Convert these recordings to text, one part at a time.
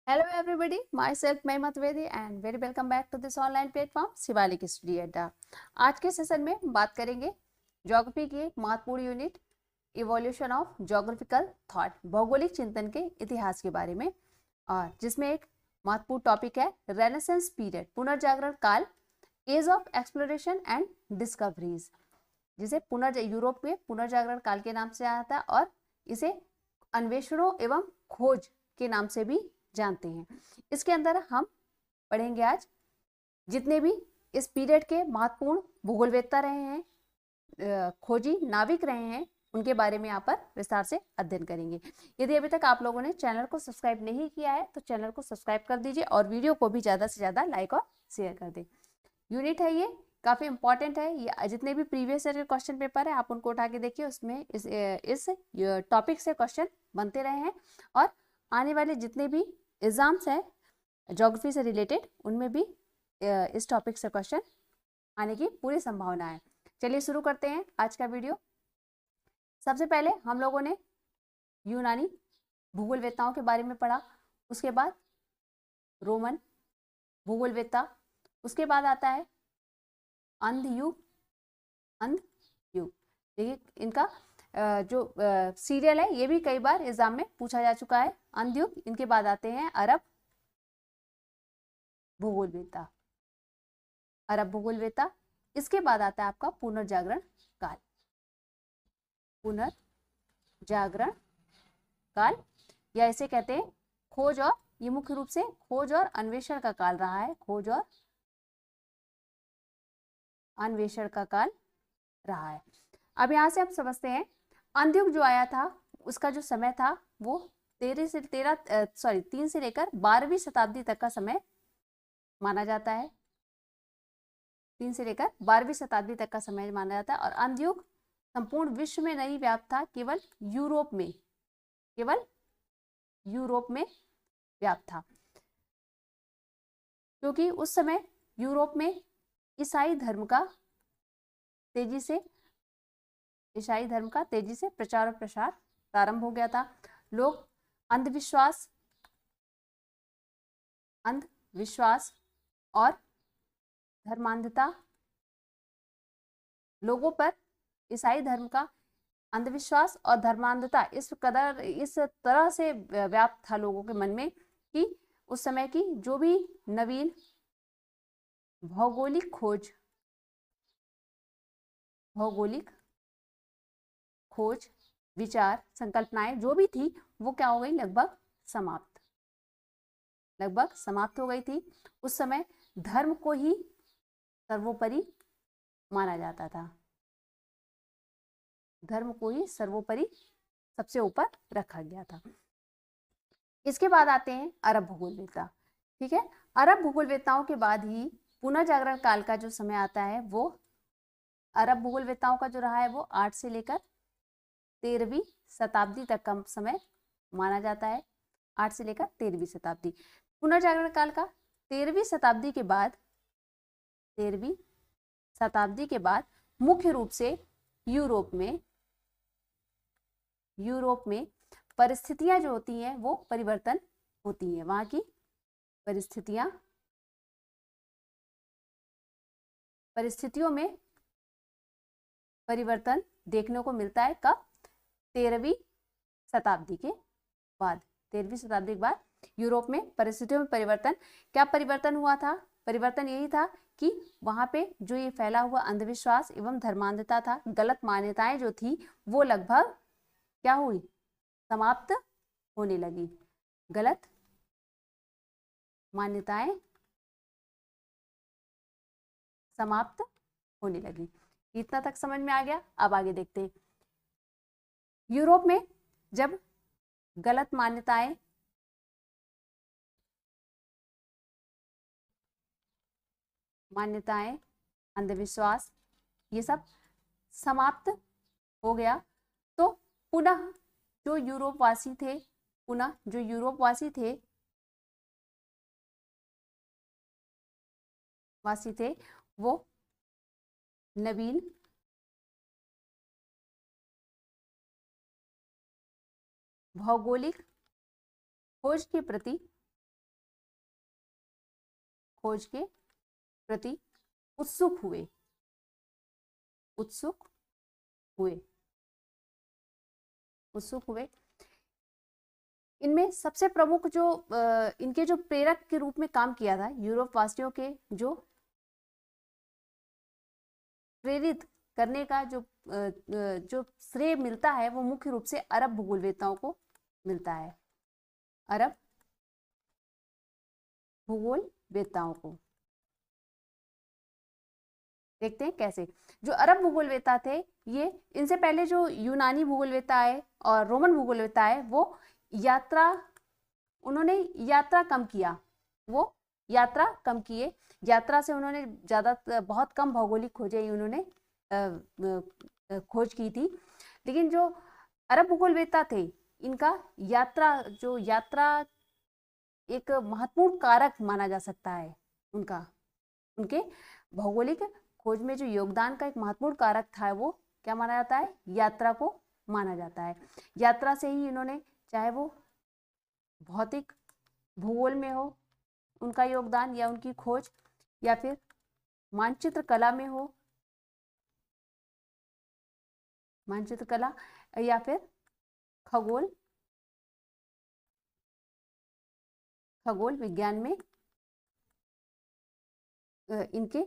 Hello everybody, myself महिमा Trivedi and very welcome back to this online platform Shivalik study अड्डा। आज के सेशन में बात करेंगे ज्योग्राफी की एक महत्वपूर्ण unit evolution of geographical thought, भौगोलिक चिंतन के इतिहास के बारे में, और जिसमें एक महत्वपूर्ण टॉपिक है रेनेसेंस पीरियड, पुनर्जागरण काल, age of exploration and discoveries, जिसे यूरोप में पुनर्जागरण काल के नाम से आता है और इसे अन्वेषणों एवं खोज के नाम से भी जानते हैं। इसके अंदर हम पढ़ेंगे आज जितने भी इस पीरियड के महत्वपूर्ण भूगोलवेत्ता रहे हैं, खोजी नाविक रहे हैं, उनके बारे में यहाँ पर विस्तार से अध्ययन करेंगे। यदि अभी तक आप लोगों ने चैनल को सब्सक्राइब नहीं किया है तो चैनल को सब्सक्राइब कर दीजिए और वीडियो को भी ज़्यादा से ज़्यादा लाइक और शेयर कर दें। यूनिट है ये, काफ़ी इंपॉर्टेंट है। ये जितने भी प्रीवियस ईयर के क्वेश्चन पेपर है आप उनको उठा के देखिए, उसमें इस टॉपिक से क्वेश्चन बनते रहे हैं और आने वाले जितने भी एग्जाम्स हैं ज्योग्राफी से रिलेटेड उनमें भी इस टॉपिक से क्वेश्चन आने की पूरी संभावना है। चलिए शुरू करते हैं आज का वीडियो। सबसे पहले हम लोगों ने यूनानी भूगोलवेत्ताओं के बारे में पढ़ा, उसके बाद रोमन भूगोलवेत्ता, उसके बाद आता है अंधयुग। देखिए इनका जो सीरियल है ये भी कई बार एग्जाम में पूछा जा चुका है, अंधयुग। इनके बाद आते हैं अरब भूगोलवेत्ता, इसके बाद आता है आपका पुनर्जागरण काल। पुनर्जागरण काल या इसे कहते हैं खोज, और ये मुख्य रूप से खोज और अन्वेषण का काल रहा है, खोज और अन्वेषण का काल रहा है। अब यहां से हम समझते हैं अंधयुग जो आया था उसका जो समय था वो 3 से लेकर 12वीं शताब्दी तक का समय माना जाता है। 3 से लेकर 12वीं शताब्दी तक का समय माना जाता है और अंधयुग संपूर्ण विश्व में नहीं व्याप्त था, केवल यूरोप में व्याप्त था, क्योंकि उस समय यूरोप में ईसाई धर्म का तेजी से प्रचार और प्रसार प्रारंभ हो गया था। लोग अंधविश्वास और धर्मांधता, लोगों पर ईसाई धर्म का अंधविश्वास और धर्मांधता इस तरह से व्याप्त था लोगों के मन में कि उस समय की जो भी नवीन भौगोलिक खोज विचार संकल्पनाएं जो भी थी वो क्या हो गई, लगभग समाप्त हो गई थी। उस समय धर्म को ही सर्वोपरि माना जाता था, धर्म को ही सर्वोपरि सबसे ऊपर रखा गया था। इसके बाद आते हैं अरब भूगोलवेत्ता। ठीक है, अरब भूगोलवेत्ताओं के बाद ही पुनर्जागरण काल का जो समय आता है वो अरब भूगोलवेत्ताओं का जो रहा है वो 8 से लेकर 13वीं शताब्दी तक का समय माना जाता है। 8 से लेकर 13वीं शताब्दी। पुनर्जागरण काल का 13वीं शताब्दी के बाद मुख्य रूप से यूरोप में परिस्थितियां जो होती हैं वो परिवर्तन होती हैं। वहां की परिस्थितियों में परिवर्तन देखने को मिलता है। कब? 13वीं शताब्दी के बाद। 13वीं शताब्दी के बाद यूरोप में परिस्थितियों में परिवर्तन। क्या परिवर्तन हुआ था? परिवर्तन यही था कि वहां पे जो ये फैला हुआ अंधविश्वास एवं धर्मांधता था, गलत मान्यताएं जो थी वो लगभग क्या हुई, समाप्त होने लगी। गलत मान्यताएं समाप्त होने लगी। इतना तक समझ में आ गया। अब आगे देखते हैं। यूरोप में जब गलत मान्यताएं अंधविश्वास ये सब समाप्त हो गया तो पुनः जो यूरोपवासी थे वो नवीन भौगोलिक खोज के प्रति खोज के प्रति उत्सुक हुए, उत्सुक हुए, उत्सुक हुए। इनमें सबसे प्रमुख जो इनके जो प्रेरक के रूप में काम किया था, यूरोप वासियों के जो प्रेरित करने का जो श्रेय मिलता है वो मुख्य रूप से अरब भूगोलवेत्ताओं को मिलता है, अरब भूगोलवेत्ताओं को। देखते हैं कैसे। जो अरब भूगोलवेत्ता थे, ये इनसे पहले जो यूनानी भूगोलवेत्ता आए और रोमन भूगोलवेत्ता आए, वो उन्होंने यात्रा कम किया, वो यात्रा कम किए। यात्रा से उन्होंने बहुत कम भौगोलिक खोजें उन्होंने खोज की थी। लेकिन जो अरब भूगोलवेत्ता थे, इनका यात्रा एक महत्वपूर्ण कारक माना जा सकता है। उनके भौगोलिक खोज में जो योगदान का एक महत्वपूर्ण कारक था, वो क्या माना जाता है? यात्रा को माना जाता है। यात्रा से ही इन्होंने, चाहे वो भौतिक भूगोल में हो उनका योगदान या उनकी खोज, या फिर मानचित्र कला में हो, मानचित्र कला, या फिर खगोल विज्ञान में इनके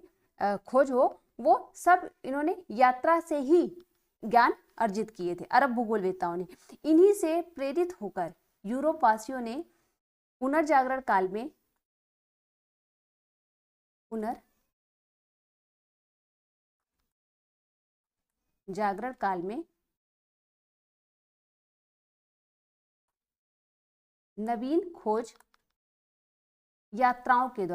खोज हो, वो सब इन्होंने यात्रा से ही ज्ञान अर्जित किए थे अरब भूगोलवेत्ताओं ने। इन्हीं से प्रेरित होकर यूरोप वासियों ने पुनर्जागरण काल में नवीन खोज यात्राओं के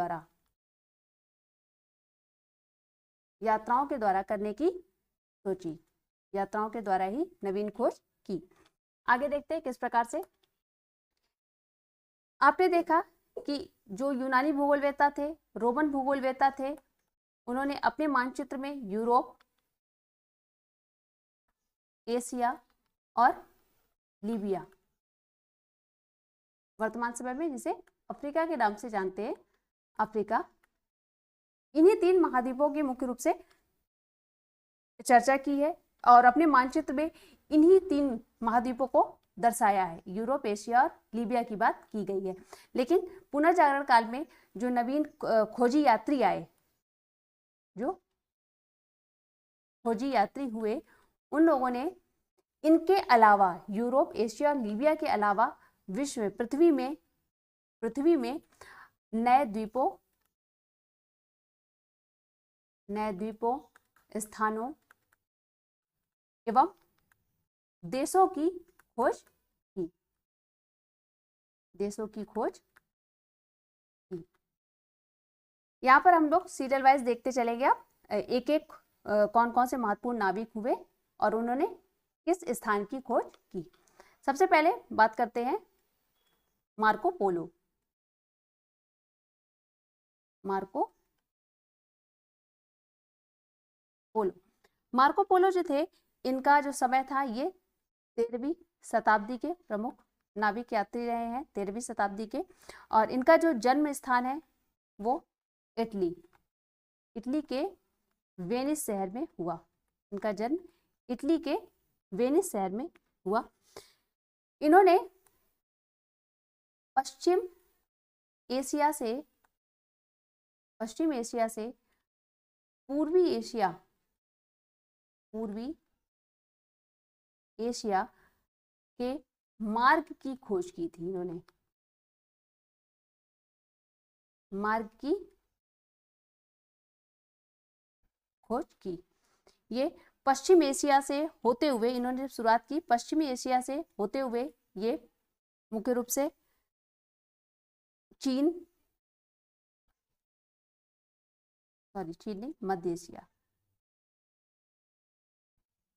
द्वारा करने की सोची, यात्राओं के द्वारा ही नवीन खोज की। आगे देखते हैं किस प्रकार से। आपने देखा कि जो यूनानी भूगोलवेत्ता थे, रोमन भूगोलवेत्ता थे, उन्होंने अपने मानचित्र में यूरोप, एशिया और लीबिया, वर्तमान समय में जिसे अफ्रीका के नाम से जानते हैं, अफ्रीका, इन्हीं 3 महाद्वीपों की मुख्य रूप से चर्चा की है और अपने मानचित्र में इन्हीं 3 महाद्वीपों को दर्शाया है। यूरोप, एशिया और लीबिया की बात की गई है। लेकिन पुनर्जागरण काल में जो नवीन खोजी यात्री आए, जो खोजी यात्री हुए, उन लोगों ने इनके अलावा, यूरोप, एशिया और लीबिया के अलावा विश्व में, पृथ्वी में नए द्वीपों, स्थानों एवं देशों की खोज की। यहाँ पर हम लोग सीरियल वाइज देखते चलेंगे। आप एक एक कौन कौन से महत्वपूर्ण नाविक हुए और उन्होंने किस स्थान की खोज की। सबसे पहले बात करते हैं मार्को पोलो। मार्को पोलो जो थे, इनका जो समय था, ये 13वीं शताब्दी के प्रमुख नाविक यात्री रहे हैं, 13वीं शताब्दी के। और इनका जो जन्म स्थान है वो इटली के वेनिस शहर में हुआ। इनका जन्म इटली के वेनिस शहर में हुआ। इन्होंने पश्चिम एशिया से पूर्वी एशिया के मार्ग की खोज की थी। इन्होंने मार्ग की खोज की। ये पश्चिम एशिया से होते हुए, इन्होंने जब शुरुआत की, पश्चिमी एशिया से होते हुए ये मुख्य रूप से चीन नहीं,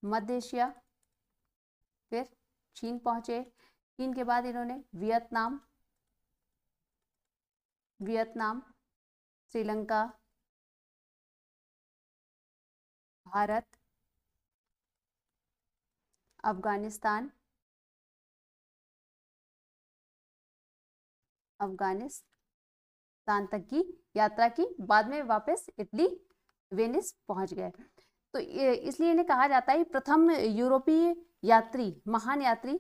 मध्य एशिया, फिर चीन पहुंचे। चीन के बाद इन्होंने वियतनाम, श्रीलंका, भारत, अफगानिस्तान, स्थान तक की यात्रा की, बाद में वापस इटली वेनिस पहुंच गए। तो इसलिए इन्हें कहा जाता है प्रथम यूरोपीय यात्री, महान यात्री,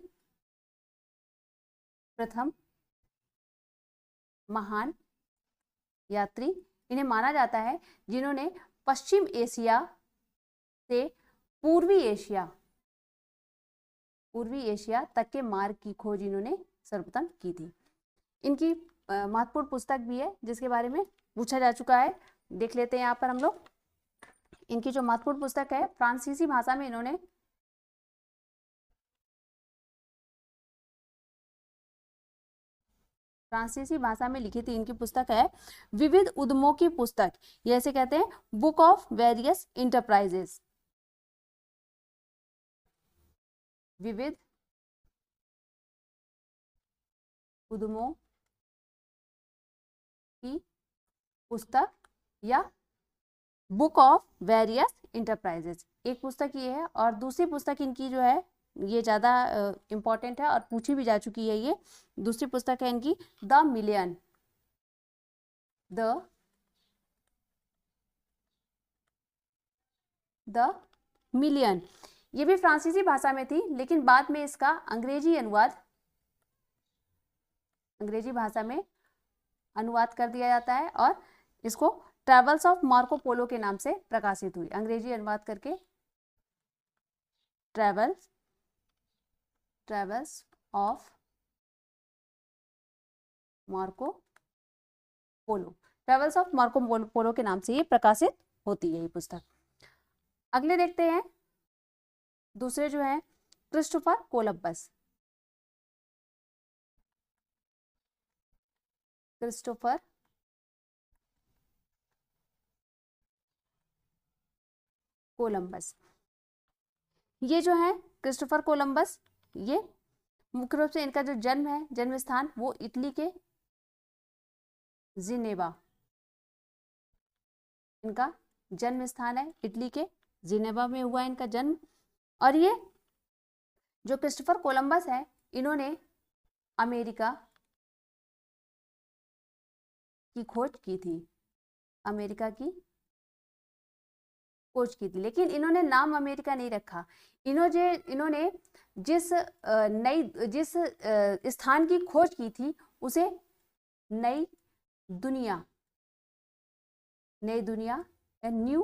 प्रथम महान यात्री इन्हें माना जाता है जिन्होंने पश्चिम एशिया से पूर्वी एशिया तक के मार्ग की खोज इन्होंने सर्वप्रथम की थी। इनकी महत्वपूर्ण पुस्तक भी है जिसके बारे में पूछा जा चुका है, देख लेते हैं यहाँ पर हम लोग। इनकी जो महत्वपूर्ण पुस्तक है फ्रांसीसी भाषा में इन्होंने फ्रांसीसी भाषा में लिखी थी। इनकी पुस्तक है विविध उद्यमों की पुस्तक, ये ऐसे कहते हैं बुक ऑफ वेरियस इंटरप्राइजेस, विविध उद्यमों की पुस्तक या बुक ऑफ वेरियस इंटरप्राइजेस, एक पुस्तक ये है। और दूसरी पुस्तक इनकी जो है ये ज़्यादा इम्पॉर्टेंट है और पूछी भी जा चुकी है। ये दूसरी पुस्तक है इनकी द मिलियन। ये भी फ्रांसीसी भाषा में थी, लेकिन बाद में इसका अंग्रेजी भाषा में अनुवाद कर दिया जाता है और इसको ट्रेवल्स ऑफ मार्को पोलो के नाम से प्रकाशित हुई। अंग्रेजी अनुवाद करके ट्रेवल्स ऑफ मार्को पोलो के नाम से ये प्रकाशित होती है ये पुस्तक। अगले देखते हैं, दूसरे जो है क्रिस्टोफर कोलंबस। ये जो है क्रिस्टोफर कोलंबस, ये मुख्य रूप से इनका जो जन्म है, जन्म स्थान वो इटली के जिनेवा, इनका जन्म स्थान है इटली के जिनेवा में हुआ इनका जन्म। और ये जो क्रिस्टोफर कोलंबस है इन्होंने अमेरिका की खोज की थी, लेकिन इन्होंने नाम अमेरिका नहीं रखा। इन्होंने जिस स्थान की खोज की थी उसे नई दुनिया न्यू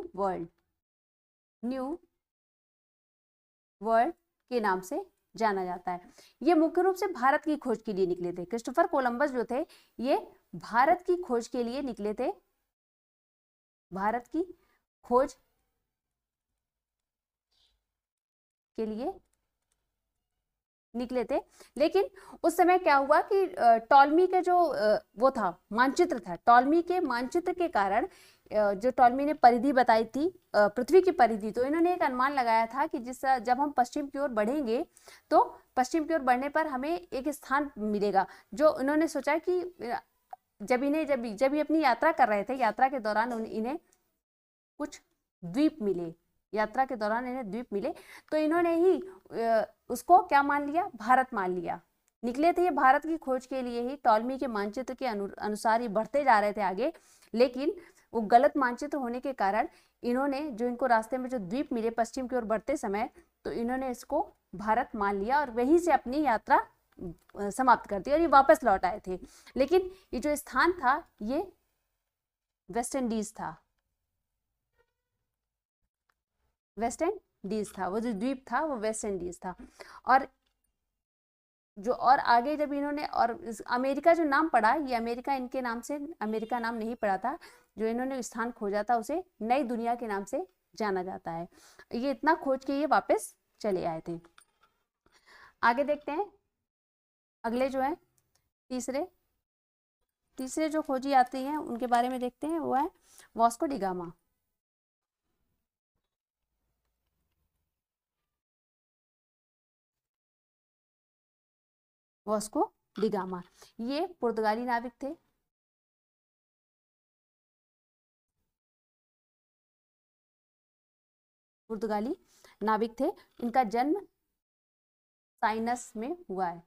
वर्ल्ड के नाम से जाना जाता है। ये मुख्य रूप से भारत की खोज के लिए निकले थे। क्रिस्टोफर कोलंबस जो थे ये भारत की खोज के लिए निकले थे, भारत की खोज के लिए निकले थे। लेकिन उस समय क्या हुआ कि टॉलमी के जो वो था मानचित्र था, टॉलमी के मानचित्र के कारण जो टॉलमी ने परिधि बताई थी पृथ्वी की परिधि, तो इन्होंने एक अनुमान लगाया था कि जब हम पश्चिम की ओर बढ़ेंगे तो पश्चिम की ओर बढ़ने पर हमें एक स्थान मिलेगा। जो इन्होंने सोचा कि जब ये अपनी यात्रा कर रहे थे, यात्रा के दौरान इन्हें कुछ द्वीप मिले, तो इन्होंने ही उसको क्या मान लिया, भारत मान लिया। निकले थे ये भारत की खोज के लिए ही, टॉलमी के मानचित्र के अनुसार ही बढ़ते जा रहे थे आगे, लेकिन वो गलत मानचित्र होने के कारण इन्होंने जो इनको रास्ते में जो द्वीप मिले पश्चिम की ओर बढ़ते समय, तो इन्होंने इसको भारत मान लिया और वहीं से अपनी यात्रा समाप्त कर दी और ये वापस लौट आए थे। लेकिन ये जो स्थान था ये वेस्ट इंडीज था, वो जो द्वीप था वो वेस्ट इंडीज था। और आगे जब इन्होंने और अमेरिका जो नाम पड़ा, ये अमेरिका इनके नाम से अमेरिका नाम नहीं पड़ा था, जो इन्होंने स्थान खोजा था उसे नई दुनिया के नाम से जाना जाता है। ये इतना खोज के ये वापस चले आए थे। आगे देखते हैं, अगले जो है तीसरे जो खोजी यात्री हैं उनके बारे में देखते हैं, वो है Vasco D gamma. Vasco D gamma ये पुर्तगाली नाविक थे। इनका जन्म साइनस में हुआ है।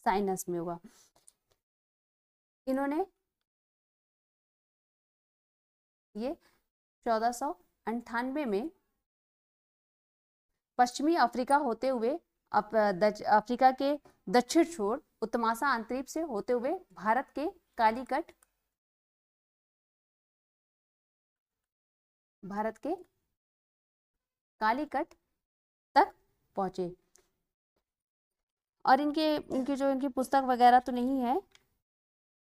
साइनस में हुआ। इन्होंने ये 1498 में पश्चिमी अफ्रीका होते हुए अफ्रीका के दक्षिण छोर उत्तमासा अंतरीप से होते हुए भारत के कालीकट तक पहुंचे। और इनकी पुस्तक वगैरह तो नहीं है,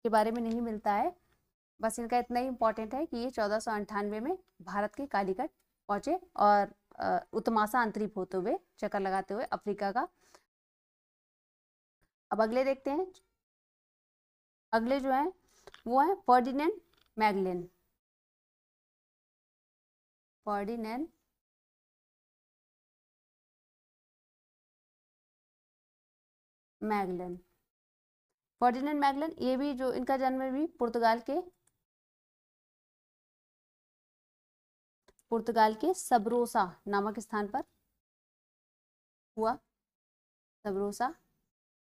के बारे में नहीं मिलता है, बस इनका इतना ही इम्पोर्टेंट है कि ये 1498 में भारत के कालीकट पहुंचे और उत्तमासा अंतरीप होते हुए चक्कर लगाते हुए अफ्रीका का। अब अगले देखते हैं। अगले जो है वो है फर्डिनेंड मैगलन। फर्डिनेंड मैगलन ये भी जो इनका जन्म भी पुर्तगाल के सबरोसा नामक स्थान पर हुआ। सबरोसा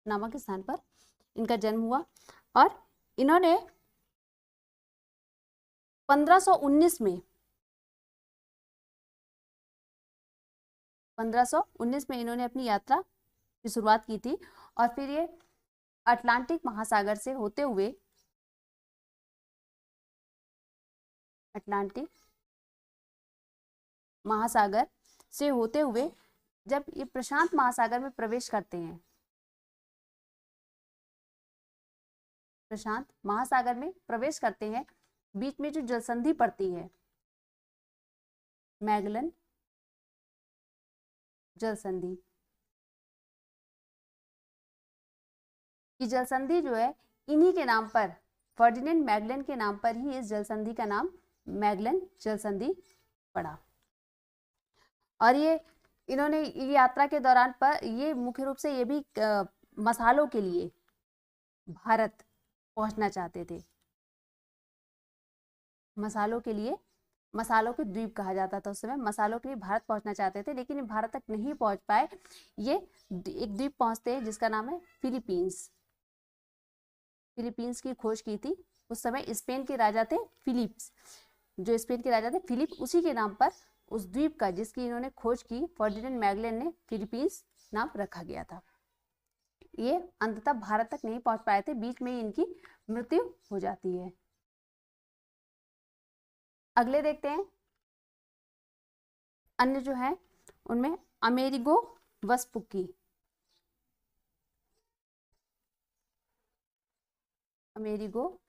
नामक स्थान पर इनका जन्म हुआ और इन्होंने 1519 में इन्होंने अपनी यात्रा की शुरुआत की थी और फिर ये अटलांटिक महासागर से होते हुए जब ये प्रशांत महासागर में प्रवेश करते हैं, बीच में जो जलसंधि पड़ती है, मैगलन जलसंधि, की जलसंधि जो है इन्हीं के नाम पर, फर्डिनेंड मैगलन के नाम पर ही इस जलसंधि का नाम मैगलन जलसंधि पड़ा। और ये इन्होंने यात्रा के दौरान पर ये मुख्य रूप से ये भी मसालों के लिए भारत पहुंचना चाहते थे। मसालों के द्वीप कहा जाता था उस समय। मसालों के लिए भारत पहुंचना चाहते थे लेकिन भारत तक नहीं पहुंच पाए। ये एक द्वीप पहुंचते हैं जिसका नाम है फिलीपींस की खोज की थी उस समय स्पेन के राजा थे फिलिप, उसी के नाम पर उस द्वीप का जिसकी इन्होंने खोज की फर्डिनेंड मैगलन ने फिलीपींस नाम रखा गया था। ये अंततः भारत तक नहीं पहुंच पाए थे, बीच में ही इनकी मृत्यु हो जाती है। अगले देखते हैं। अन्य जो है उनमें अमेरिगो वेस्पुक्की। अमेरिगो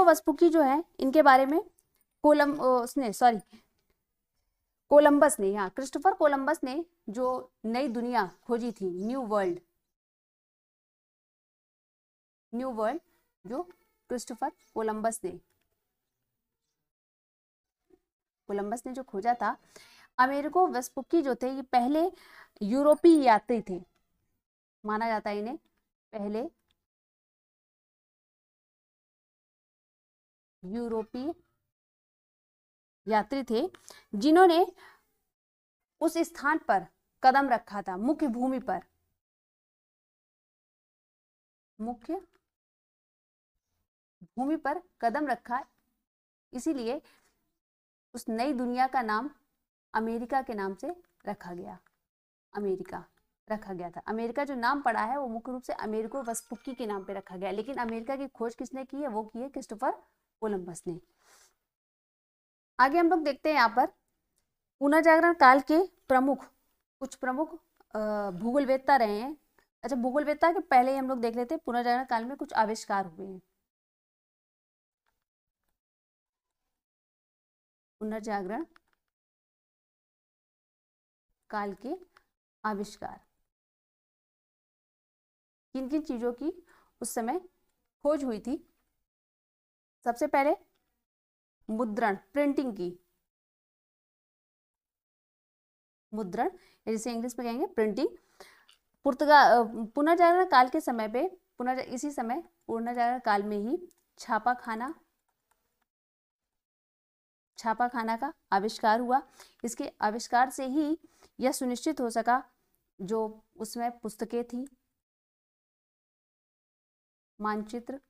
वेस्पुक्की जो है इनके बारे में कोलंबस ने, यहाँ क्रिस्टोफर कोलंबस ने जो नई दुनिया खोजी थी, न्यू वर्ल्ड जो क्रिस्टोफर कोलंबस ने जो खोजा था, अमेरिगो वेस्पुक्की जो थे ये पहले यूरोपीय यात्री थे, माना जाता है इन्हें पहले यूरोपीय यात्री थे जिन्होंने उस स्थान पर कदम रखा था, मुख्य भूमि पर कदम रखा। इसीलिए उस नई दुनिया का नाम अमेरिका के नाम से रखा गया था। अमेरिका जो नाम पड़ा है वो मुख्य रूप से अमेरिगो वेस्पुक्की के नाम पे रखा गया, लेकिन अमेरिका की खोज किसने की है? वो की है क्रिस्टोफर कोलंबस ने। आगे हम लोग देखते हैं यहाँ पर पुनर्जागरण काल के कुछ प्रमुख भूगोलवेत्ता रहे हैं। अच्छा, भूगोलवेत्ता के पहले ही हम लोग देख लेते हैं पुनर्जागरण काल में कुछ आविष्कार हुए हैं। पुनर्जागरण काल के आविष्कार, किन किन चीजों की उस समय खोज हुई थी? सबसे पहले मुद्रण, प्रिंटिंग की, मुद्रण जिसे इंग्लिश में कहेंगे प्रिंटिंग। पुनर्जागरण काल के समय पे पुनर्जागरण काल में ही छापाखाना का आविष्कार हुआ। इसके आविष्कार से ही यह सुनिश्चित हो सका, जो उसमें पुस्तकें थी, मानचित्र,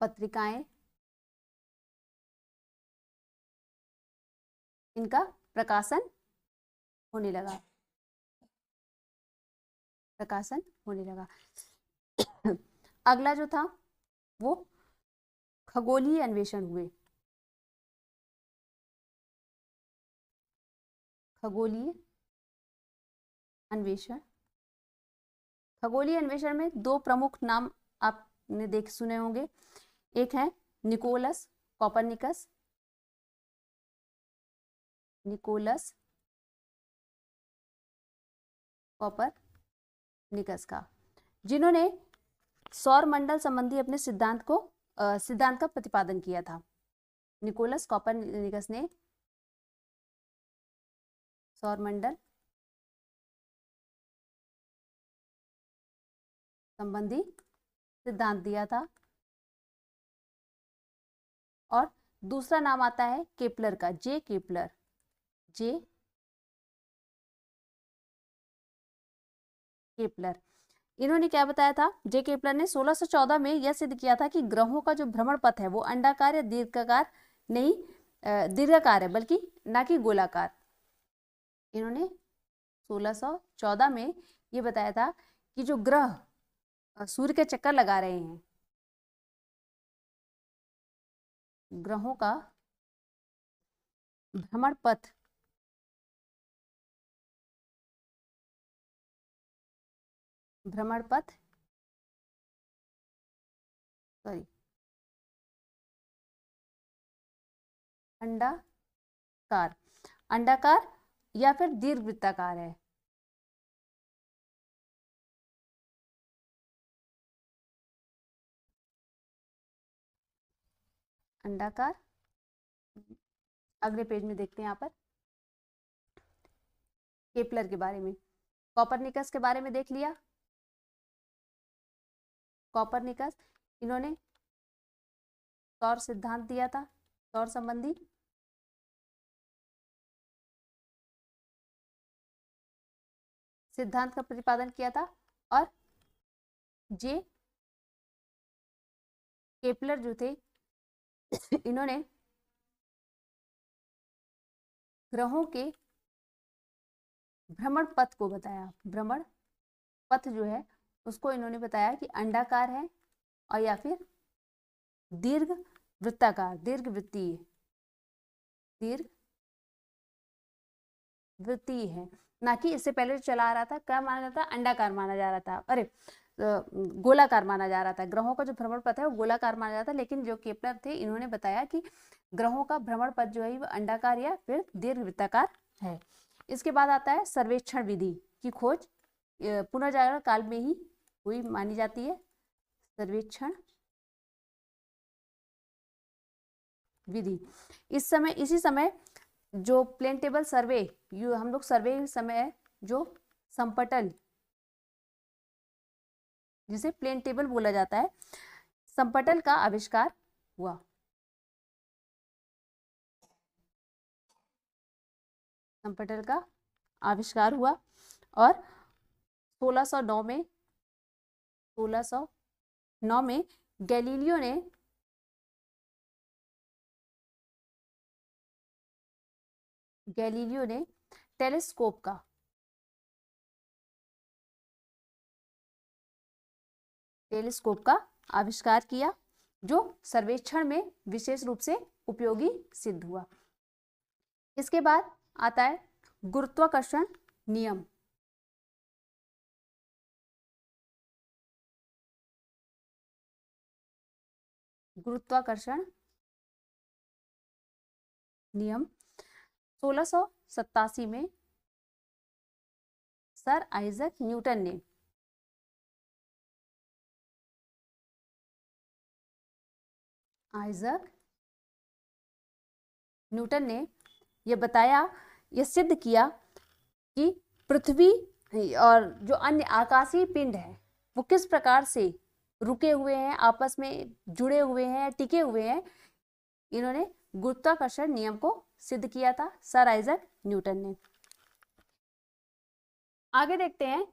पत्रिकाएं, इनका प्रकाशन होने लगा, प्रकाशन होने लगा। अगला जो था वो खगोलीय अन्वेषण हुए। खगोलीय अन्वेषण, खगोलीय अन्वेषण में दो प्रमुख नाम आपने सुने होंगे। एक है निकोलस कॉपरनिकस, निकोलस कॉपरनिकस का, जिन्होंने सौर मंडल संबंधी अपने सिद्धांत का प्रतिपादन किया था। निकोलस कॉपरनिकस ने सौर मंडल संबंधी सिद्धांत दिया था। और दूसरा नाम आता है केपलर का, जे केपलर, जे केपलर। इन्होंने क्या बताया था? जे केपलर ने 1614 में यह सिद्ध किया था कि ग्रहों का जो भ्रमण पथ है वो अंडाकार या दीर्घाकार नहीं, दीर्घाकार है, बल्कि ना कि गोलाकार। इन्होंने 1614 में ये बताया था कि जो ग्रह सूर्य के चक्कर लगा रहे हैं, ग्रहों का भ्रमण पथ अंडाकार या फिर दीर्घवृत्ताकार है। अंडाकार, अगले पेज में देखते हैं यहाँ पर केपलर के बारे में। कॉपरनिकस के बारे में देख लिया। कॉपरनिकस, इन्होंने सौर सिद्धांत दिया था, सौर संबंधी। सिद्धांत का प्रतिपादन किया था। और जे केपलर जो थे, इन्होंने ग्रहों के भ्रमण पथ को बताया। भ्रमण पथ जो है उसको इन्होंने बताया कि अंडाकार है और या फिर दीर्घ वृत्ताकार, दीर्घवृत्तीय है, ना कि इससे पहले जो चला आ रहा था क्या माना जाता, अंडाकार माना जा रहा था, अरे गोलाकार माना जा रहा था। ग्रहों का जो भ्रमण पथ है वो गोलाकार माना जाता, लेकिन जो केपलर थे इन्होंने बताया कि ग्रहों का भ्रमण पथ जो है वो अंडाकार या फिर दीर्घवृत्ताकार है। इसके बाद आता है सर्वेक्षण विधि की खोज पुनर्जागरण काल में ही हुई मानी जाती है। सर्वेक्षण विधि इसी समय जो प्लेन टेबल सर्वे, हम लोग सर्वे समय जो संपटल, जिसे प्लेन टेबल बोला जाता है, संपटल का आविष्कार हुआ। संपटल का आविष्कार हुआ और 1609 में गैलीलियो ने टेलीस्कोप का आविष्कार किया, जो सर्वेक्षण में विशेष रूप से उपयोगी सिद्ध हुआ। इसके बाद आता है गुरुत्वाकर्षण नियम। गुरुत्वाकर्षण नियम 1687 में सर आइजैक न्यूटन ने यह बताया, यह सिद्ध किया कि पृथ्वी और जो अन्य आकाशीय पिंड है वो किस प्रकार से रुके हुए हैं, आपस में जुड़े हुए हैं, टिके हुए हैं, इन्होंने गुरुत्वाकर्षण नियम को सिद्ध किया था सर आइजैक न्यूटन ने। आगे देखते हैं,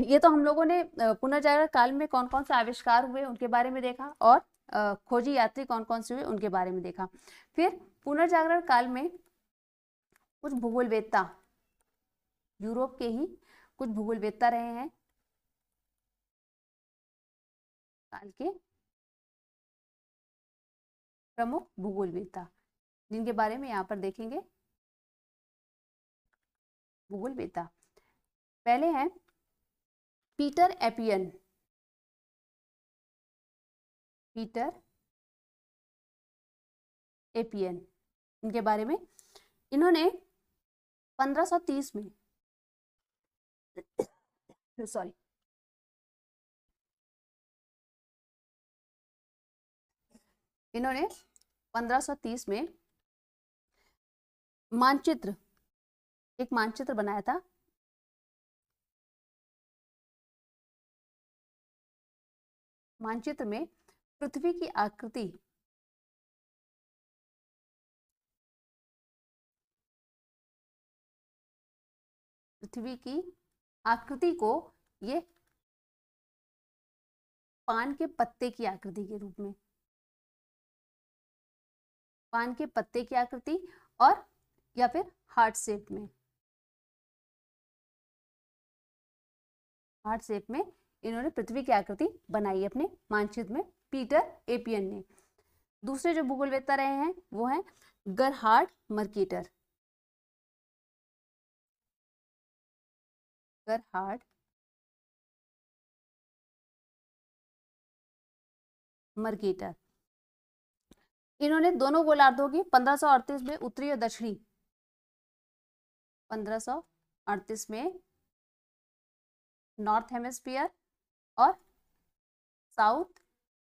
ये तो हम लोगों ने पुनर्जागरण काल में कौन कौन से आविष्कार हुए उनके बारे में देखा, और खोजी यात्री कौन कौन से हुए उनके बारे में देखा। फिर पुनर्जागरण काल में कुछ भूगोलवेत्ता, यूरोप के ही कुछ भूगोलवेत्ता रहे हैं काल के प्रमुख भूगोलवेत्ता, जिनके बारे में यहाँ पर देखेंगे। भूगोलवेत्ता पहले हैं पीटर एपियन। पीटर एपियन, इनके बारे में, इन्होंने 1530 में सॉरी इन्होंने 1530 में मानचित्र, एक मानचित्र बनाया था। मानचित्र में पृथ्वी की आकृति, पृथ्वी की आकृति को ये पान के पत्ते की आकृति के रूप में, पान के पत्ते की आकृति और या फिर हार्ट शेप में, हार्ट शेप में इन्होंने पृथ्वी की आकृति बनाई अपने मानचित्र में, पीटर एपियन ने। दूसरे जो भूगोलवेत्ता रहे हैं वो हैं गरहार्ड मर्केटर। गरहार्ड मर्केटर, इन्होंने दोनों गोलार्धों की 1538 में उत्तरी और दक्षिणी, 1538 में नॉर्थ हेमिस्फीयर और साउथ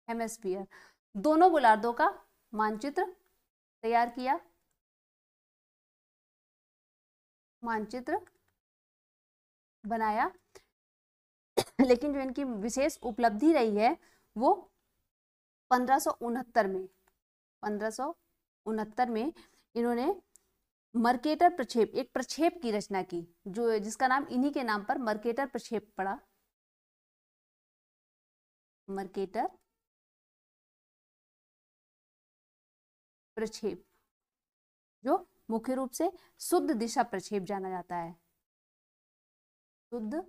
हेमिस्फीयर, दोनों गोलार्धों का मानचित्र तैयार किया, मानचित्र बनाया। लेकिन जो इनकी विशेष उपलब्धि रही है वो 1569 में, 1569 में इन्होंने मर्केटर प्रक्षेप, एक प्रक्षेप की रचना की, जो जिसका नाम इन्हीं के नाम पर मर्केटर प्रक्षेप पड़ा। मर्केटर प्रक्षेप, जो मुख्य रूप से शुद्ध दिशा प्रक्षेप जाना जाता है, शुद्ध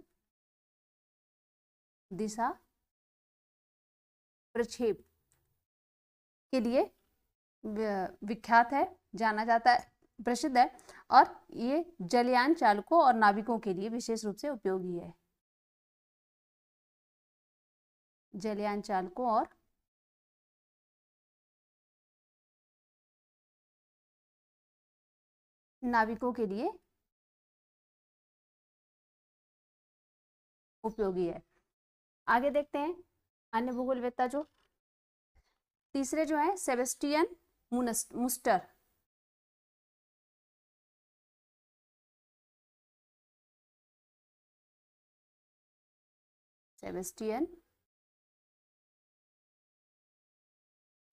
दिशा प्रक्षेप के लिए विख्यात है, जाना जाता है, प्रसिद्ध है, और ये जलयान चालकों और नाविकों के लिए विशेष रूप से उपयोगी है। जलयान चालकों और नाविकों के लिए उपयोगी है। आगे देखते हैं अन्य भूगोलवेत्ता, जो तीसरे जो है सेबेस्टियन मुस्टर। सेबेस्टियन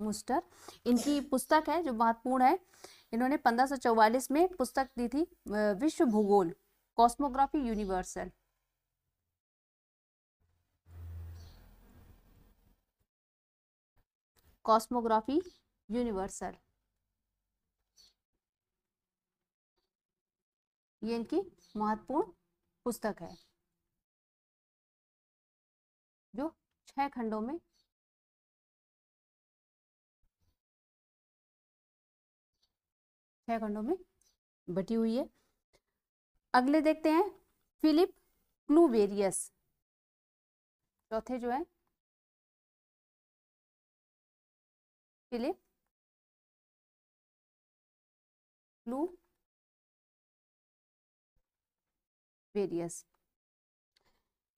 मुस्टर, इनकी पुस्तक है जो महत्वपूर्ण है, इन्होंने 1544 में पुस्तक दी थी विश्व भूगोल, कॉस्मोग्राफी यूनिवर्सल। कॉस्मोग्राफी यूनिवर्सल, ये इनकी महत्वपूर्ण पुस्तक है, जो 6 खंडों में, 6 खंडों में बटी हुई है। अगले देखते हैं फिलिप क्लूवेरियस, चौथे जो है फिलिप क्लूवेरियस,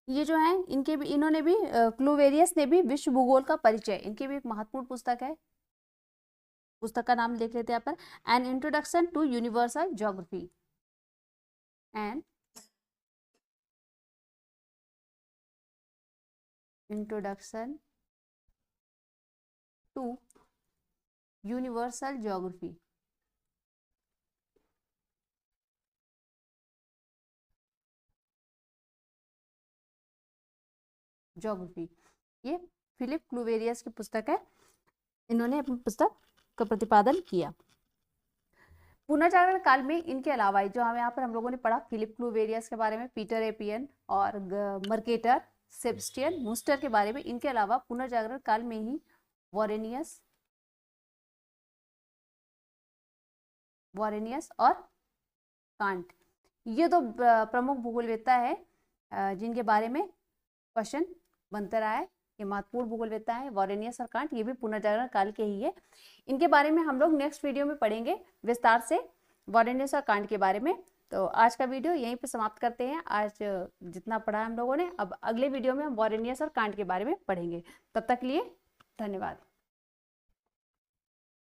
ये जो है इनके भी, इन्होंने भी क्लूवेरियस ने भी विश्व भूगोल का परिचय, इनकी भी एक महत्वपूर्ण पुस्तक है, पुस्तक का नाम देख लेते हैं यहाँ पर, an introduction to universal geography, an introduction to universal geography. Geography, ये फिलिप क्लूवेरियस की पुस्तक है, इन्होंने अपनी पुस्तक का प्रतिपादन किया। पुनर्जागरण काल में इनके अलावा जो हमें यहाँ पर हम लोगों ने पढ़ा फिलिप क्लूवेरियस के बारे में, पीटर एपियन और मर्केटर, सेबस्टियन मूस्टर के बारे में, इनके अलावा पुनर्जागरण काल में ही वॉरेनियस और कांट, ये दो प्रमुख भूगोलवेत्ता है जिनके बारे में क्वेश्चन बनता रहा है। ये महत्वपूर्ण भूगोलवेत्ता है, वॉरेनियस और कांट, ये भी पुनर्जागरण काल के ही है। इनके बारे में हम लोग नेक्स्ट वीडियो में पढ़ेंगे विस्तार से, वॉरेनियस और कांट के बारे में। तो आज का वीडियो यहीं पे समाप्त करते हैं। आज जितना पढ़ा हम लोगों ने, अब अगले वीडियो में हम वॉरेनियस और कांट के बारे में पढ़ेंगे। तब तक के लिए धन्यवाद।